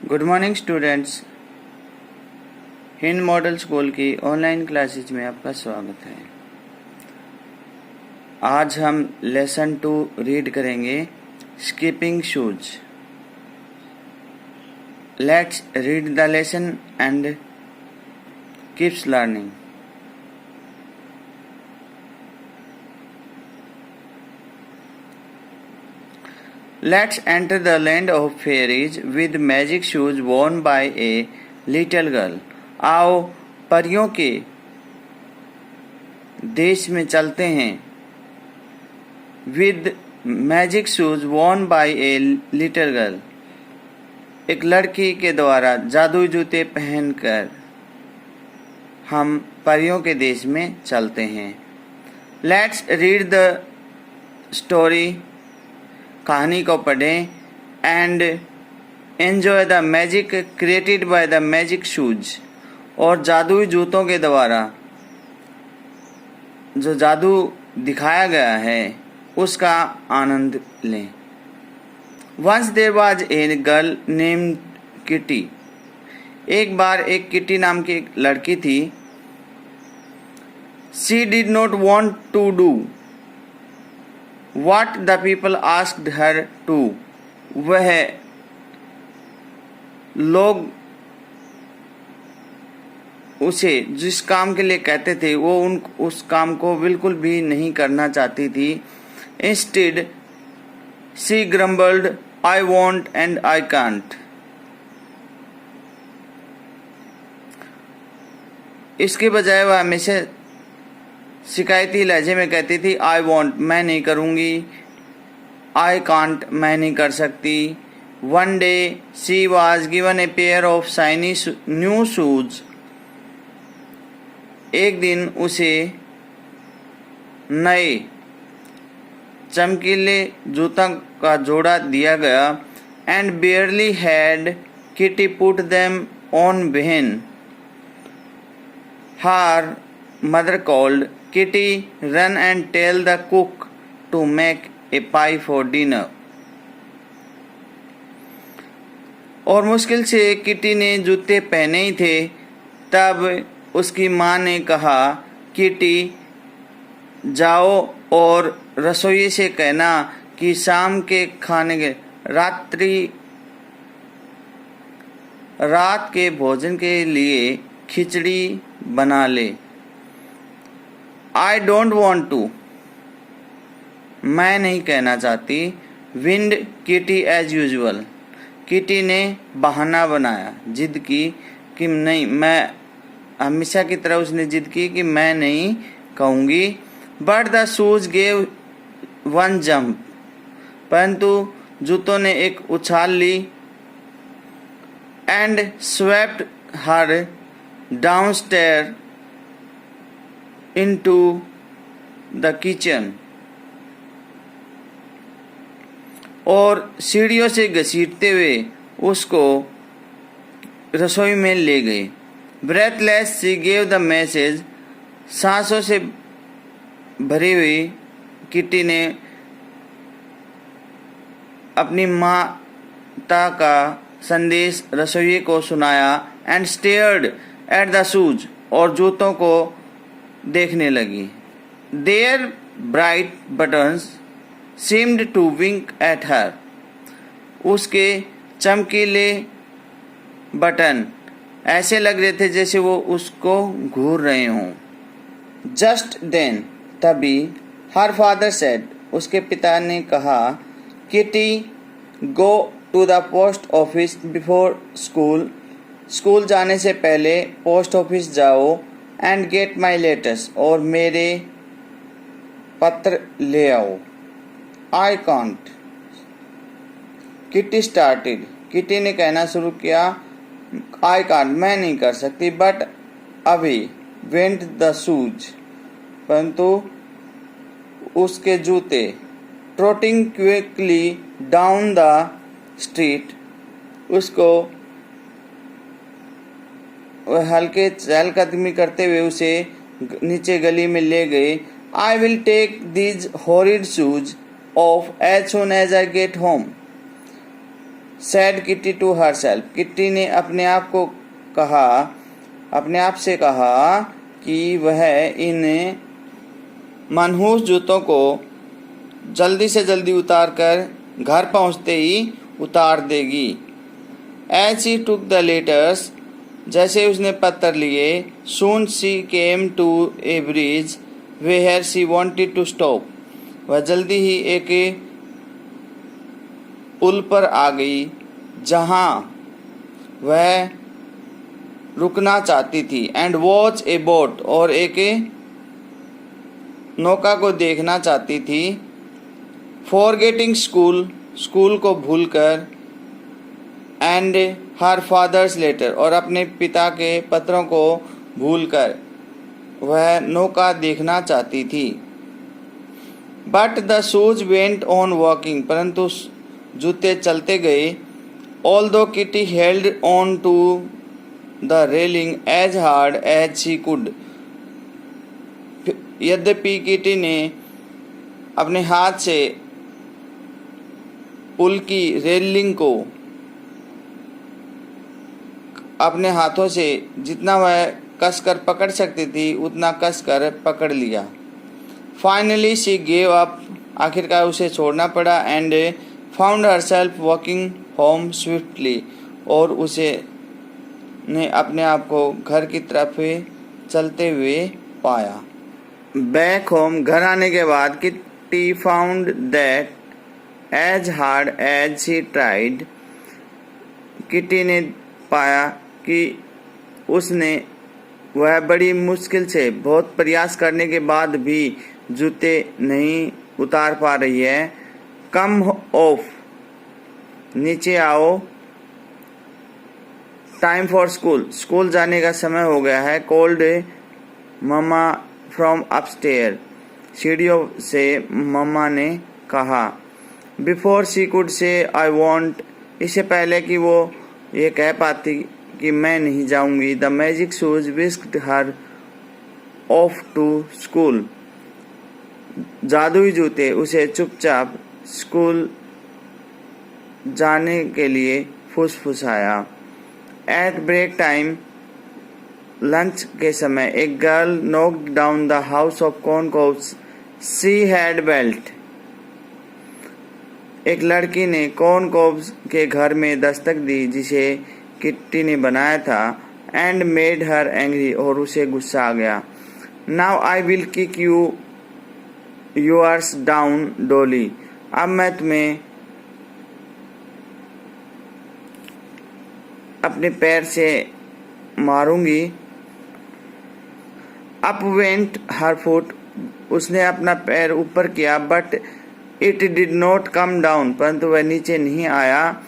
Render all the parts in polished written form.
Good morning students. Hind model school की online classes में आपका स्वागत है। आज हम लेसन 2 रीड करेंगे, skipping shoes. Let's read the lesson and keeps learning. Let's enter the land of fairies with magic shoes worn by a little girl. आओ परियों के देश में चलते हैं। With magic shoes worn by a little girl. एक लड़की के द्वारा जादुई जूते पहनकर हम परियों के देश में चलते हैं। Let's read the story. कहानी को पढ़ें and enjoy the magic created by the magic shoes. और जादुई जूतों के द्वारा जो जादू दिखाया गया है उसका आनंद लें। Once there was a girl named Kitty. एक बार एक किटी नाम की एक लड़की थी। She did not want to do What the people asked her to. वह लोग उसे जिस काम के लिए कहते थे वो उस काम को बिल्कुल भी नहीं करना चाहती थी। Instead, she grumbled, I want and I can't. इसके बजाय वह हमेशा शिकायती लहजे में कहती थी आई वॉन्ट मैं नहीं करूँगी, आई कांट मैं नहीं कर सकती। One day she was given a pair of shiny new shoes. एक दिन उसे नए चमकीले जूता का जोड़ा दिया गया। And बेयरली had kitty put them on बहन हर mother called, Kitty, run and tell the cook to make a pie for dinner. और मुश्किल से किटी ने जूते पहने ही थे तब उसकी माँ ने कहा, किटी जाओ और रसोई से कहना कि शाम के खाने के रात के भोजन के लिए खिचड़ी बना ले। I don't want to. मैं नहीं कहना चाहती। Wind Kitty as usual. Kitty ने बहाना बनाया, जिद की कि नहीं, मैं हमेशा की तरह उसने जिद की कि मैं नहीं कहूँगी। But the shoes gave one jump. परंतु जूतों ने एक उछाल ली। And swept her downstairs into the kitchen. और सीढ़ियों से घसीटते हुए उसको रसोई में ले गए। Breathless she gave the message. सांसों से भरी हुई किटी ने अपनी माता का संदेश रसोई को सुनाया। And stared at the shoes. और जूतों को देखने लगी। Their bright buttons seemed to wink at her. उसके चमकीले बटन ऐसे लग रहे थे जैसे वो उसको घूर रहे हों। Just then, तभी her father said, उसके पिता ने कहा, Kitty, go to the post office before school. School जाने से पहले पोस्ट ऑफिस जाओ एंड गेट माई लेटर्स। और मेरे पत्र ले आओ। I can't. Kitty started. Kitty ने कहना शुरू किया, आई कांट मैं नहीं कर सकती। बट अभी वेंट द शूज। परंतु उसके जूते ट्रोटिंग क्विकली डाउन द स्ट्रीट। उसको वह हल्के चहलकदमी करते हुए उसे नीचे गली में ले गए। I will take these horrid shoes off as soon as I get home. said Kitty to herself. Kitty ने अपने आप से कहा कि वह इन मनहूस जूतों को जल्दी से जल्दी उतार कर घर पहुंचते ही उतार देगी। As she took the letters, जैसे उसने पत्थर लिए, soon she came to a bridge where she wanted to stop. वह जल्दी ही एक पुल पर आ गई जहां वह रुकना चाहती थी। एंड वॉच ए बोट, और एक नौका को देखना चाहती थी। फॉरगेटिंग स्कूल को भूलकर, एंड हर फादर्स लेटर, और अपने पिता के पत्रों को भूलकर वह नौका देखना चाहती थी। But the shoes went on walking, परंतु जूते चलते गए। Although Kitty held on to the railing as hard as she could, यद्यपि किटी ने अपने हाथ से पुल की रेलिंग को अपने हाथों से जितना वह कसकर पकड़ सकती थी उतना कसकर पकड़ लिया। फाइनली शी गेव अप, आखिरकार उसे छोड़ना पड़ा। And found herself walking home swiftly, और उसे ने अपने आप को घर की तरफ चलते हुए पाया। बैक होम, घर आने के बाद Kitty found that as hard as she tried, Kitty ने पाया कि वह बड़ी मुश्किल से बहुत प्रयास करने के बाद भी जूते नहीं उतार पा रही है। कम ऑफ, नीचे आओ। टाइम फॉर स्कूल जाने का समय हो गया है। कोल्ड मम्मा फ्रॉम अपस्टेयर, सीढ़ियों से मम्मा ने कहा। Before she could say I want, इससे पहले कि वो ये कह पाती कि मैं नहीं जाऊंगी, the magic shoes whisked her off to school, जादुई जूते उसे चुपचाप स्कूल जाने के लिए फुसफुसाया। एट ब्रेक टाइम, लंच के समय, एक girl knocked down the house of corncobs she had built, एक लड़की ने कॉर्नकोब्स के घर में दस्तक दी जिसे किट्टी ने बनाया था। एंड मेड हर एंग्री, और उसे गुस्सा आ गया। Now I will kick you yours down डोली, अब मैं तुम्हें अपने पैर से मारूंगी। अप वेंट हर फुट, उसने अपना पैर ऊपर किया। But it did not come down, परंतु वह नीचे नहीं आया।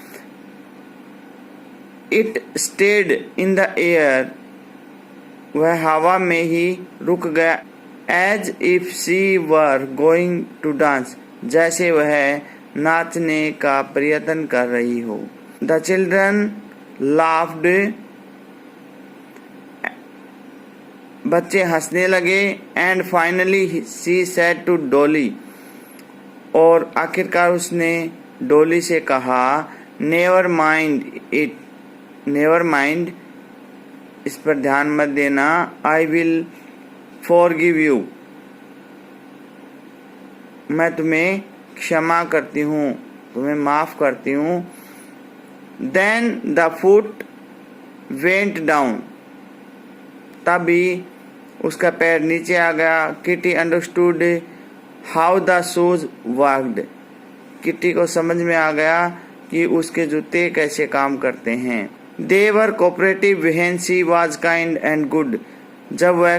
It stayed in the air, वह हवा में ही रुक गया। As if she were going to dance, जैसे वह नाचने का प्रयत्न कर रही हो। द चिल्ड्रन लाफ्ड, बच्चे हंसने लगे। And finally she said to Dolly, और आखिरकार उसने डॉली से कहा, never mind it, never mind, इस पर ध्यान मत देना। आई विल फॉरगिव यू, मैं तुम्हें क्षमा करती हूँ, तुम्हें माफ करती हूँ। Then the foot went down, तभी उसका पैर नीचे आ गया। Kitty understood how the shoes worked, Kitty को समझ में आ गया कि उसके जूते कैसे काम करते हैं। They were cooperative when she was kind and good, जब वह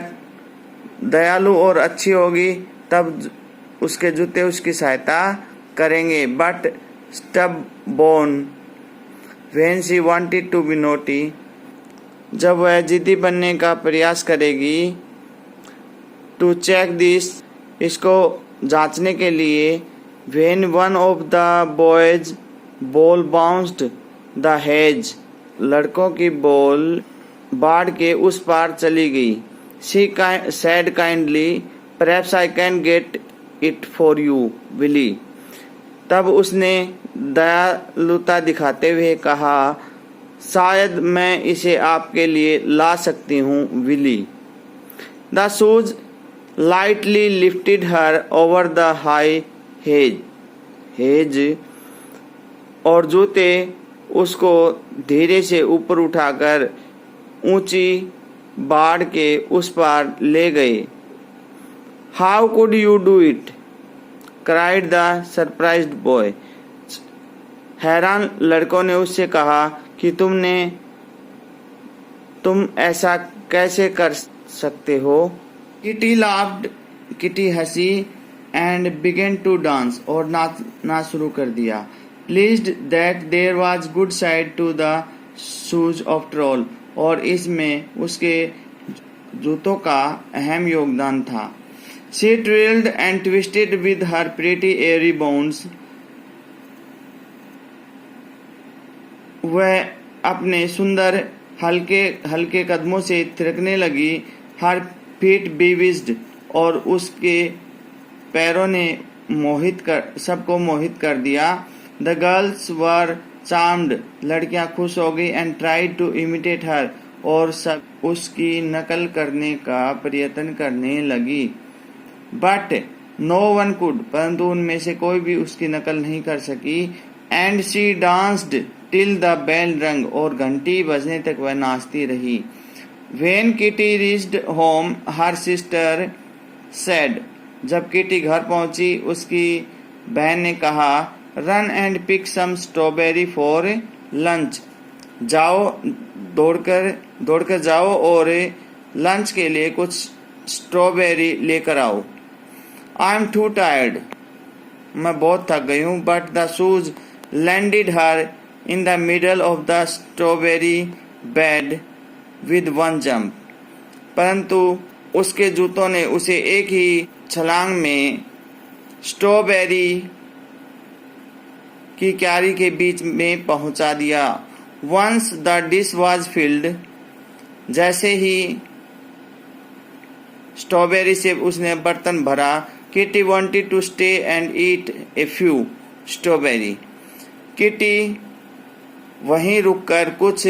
दयालु और अच्छी होगी तब उसके जूते उसकी सहायता करेंगे। But stubborn when she wanted to be naughty, जब वह जिद्दी बनने का प्रयास करेगी। टू चेक दिस, इसको जांचने के लिए। When one of the boys ball bounced the hedge, लड़कों की बॉल बाढ़ के उस पार चली गई। She said kindly, perhaps I can get it for you Willy, तब उसने दयालुता दिखाते हुए कहा, शायद मैं इसे आपके लिए ला सकती हूँ Willy. The shoes lightly lifted her over the high hedge और जूते उसको धीरे से ऊपर उठाकर ऊंची बाड़ के उस पार ले गए। How could you do it? Cried the surprised boy. हैरान लड़कों ने उससे कहा कि तुम ऐसा कैसे कर सकते हो? किटी लाफ्ड, किटी हंसी एंड बिगेन टू डांस और नाचना शुरू कर दिया। Pleased that there was good side to the shoes after all, और इसमें उसके जूतों का अहम योगदान था। She trilled and twisted with her pretty airy bounds. वह अपने सुंदर हल्के कदमों से थिरकने लगी। हर फीट बीविज्ड, और उसके पैरों ने सबको मोहित कर दिया। द गर्ल्स वर चार्म्ड, लड़कियां खुश हो गई। एंड ट्राइड टू इमिटेट हर, और सब उसकी नकल करने का प्रयत्न करने लगी। बट नो वन कुड, परंतु उनमें से कोई भी उसकी नकल नहीं कर सकी। And she danced till the bell rang, और घंटी बजने तक वह नाचती रही। When Kitty reached home her sister said, जब किटी घर पहुंची उसकी बहन ने कहा, run and pick some strawberry for lunch, जाओ दौड़कर जाओ और लंच के लिए कुछ स्ट्रॉबेरी लेकर आओ। आई एम टू टायर्ड, मैं बहुत थक गई हूँ। But the shoes landed her in the middle of the strawberry bed with one jump, परंतु उसके जूतों ने उसे एक ही छलांग में स्ट्रॉबेरी की क्यारी के बीच में पहुंचा दिया। Once the dish was filled, जैसे ही स्ट्रॉबेरी से उसने बर्तन भरा, Kitty wanted to stay and eat a few strawberry. Kitty वहीं रुककर कुछ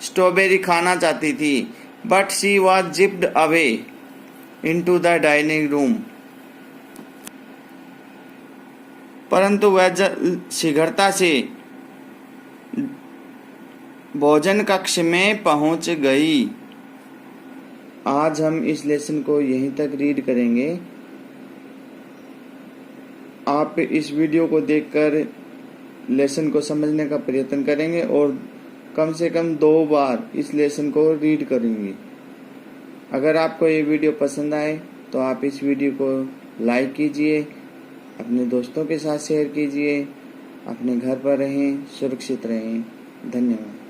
स्ट्रॉबेरी खाना चाहती थी। But she was zipped away into the dining room, परंतु वह शीघ्रता से भोजन कक्ष में पहुंच गई। आज हम इस लेसन को यहीं तक रीड करेंगे। आप इस वीडियो को देखकर लेसन को समझने का प्रयत्न करेंगे और कम से कम 2 बार इस लेसन को रीड करेंगे। अगर आपको ये वीडियो पसंद आए तो आप इस वीडियो को लाइक कीजिए, अपने दोस्तों के साथ शेयर कीजिए। अपने घर पर रहें, सुरक्षित रहें। धन्यवाद।